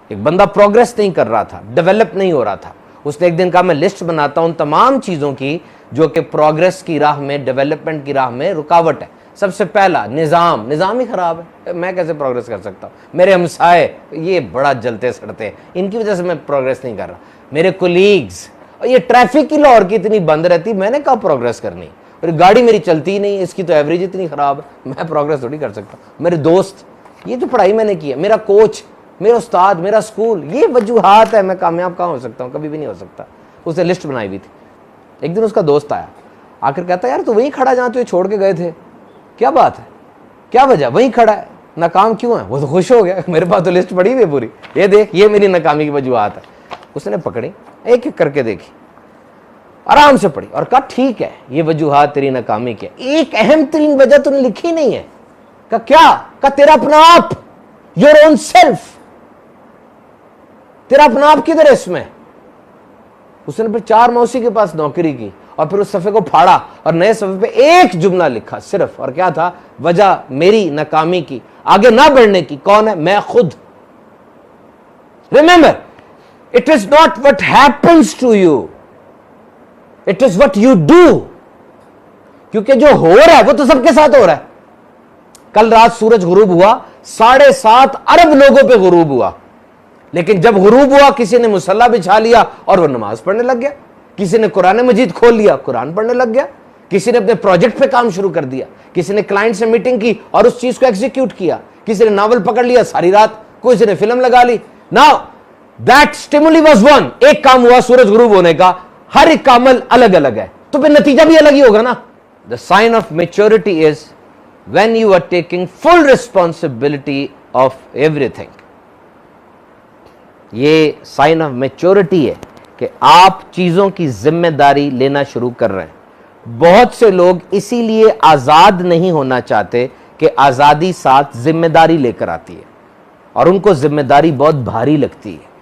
एक बंदा प्रोग्रेस नहीं कर रहा था, डेवलप नहीं हो रहा था। उसने एक दिन कहा मैं लिस्ट बनाता हूं तमाम चीजों की जो कि प्रोग्रेस की राह में, डेवलपमेंट की राह में रुकावट है। सबसे पहला निजाम ही खराब है, मैं कैसे प्रोग्रेस कर सकता हूं। मेरे हमसाए ये बड़ा जलते सड़ते हैं, इनकी वजह से मैं प्रोग्रेस नहीं कर रहा। मेरे कोलीग्स, ये ट्रैफिक की लाहौर की इतनी बंद रहती, मैंने कहा प्रोग्रेस करनी, और गाड़ी मेरी चलती ही नहीं, इसकी तो एवरेज इतनी खराब है, मैं प्रोग्रेस थोड़ी कर सकता। मेरे दोस्त, ये जो पढ़ाई मैंने की है, मेरा कोच, मेरा उस्ताद, मेरा स्कूल, ये वजूहात है, मैं कामयाब कहाँ हो सकता हूँ, कभी भी नहीं हो सकता। उसने लिस्ट बनाई हुई थी। एक दिन उसका दोस्त आया, आकर कहता यार तू वहीं खड़ा जहाँ तू छोड़ के गए थे, क्या बात है, क्या वजह, वहीं खड़ा है, नाकाम क्यों है। वो तो खुश हो गया, मेरे पास तो लिस्ट पड़ी हुई है पूरी, ये देख, ये मेरी नाकामी की वजूहात है। उसने पकड़ी, एक एक करके देखी, आराम से पढ़ी और कहा ठीक है, ये वजूहात तेरी नाकामी की है। एक अहम तरीन वजह तूने लिखी नहीं है। कहा क्या? कहा तेरा अपना आप, योर ओन सेल्फ, तेरा अपना आप किधर है इसमें। उसने फिर 4 मौसी के पास नौकरी की और फिर उस सफ़े को फाड़ा और नए सफ़े पे एक जुमला लिखा सिर्फ, और क्या था वजह मेरी नाकामी की, आगे ना बढ़ने की। कौन है? मैं खुद। Remember, it is not what happens to you, it is what you do. क्योंकि जो हो रहा है वो तो सबके साथ हो रहा है। कल रात सूरज गुरूब हुआ, 7.5 अरब लोगों पे गुरूब हुआ, लेकिन जब गुरूब हुआ किसी ने मुसल्ला बिछा लिया और वो नमाज पढ़ने लग गया, किसी ने कुरान मजीद खोल लिया, कुरान पढ़ने लग गया, किसी ने अपने प्रोजेक्ट पे काम शुरू कर दिया, किसी ने क्लाइंट से मीटिंग की और उस चीज को एग्जीक्यूट किया, किसी ने नावल पकड़ लिया सारी रात, किसी ने फिल्म लगा ली। Now that stimuli was one, एक काम हुआ सूरज गुरूब होने का, हर एक का अमल अलग अलग है, तो फिर नतीजा भी अलग ही होगा ना। The sign of maturity is when you are taking full responsibility of everything. ये साइन ऑफ मेच्योरिटी है कि आप चीजों की जिम्मेदारी लेना शुरू कर रहे हैं। बहुत से लोग इसीलिए आजाद नहीं होना चाहते कि आजादी साथ जिम्मेदारी लेकर आती है और उनको जिम्मेदारी बहुत भारी लगती है।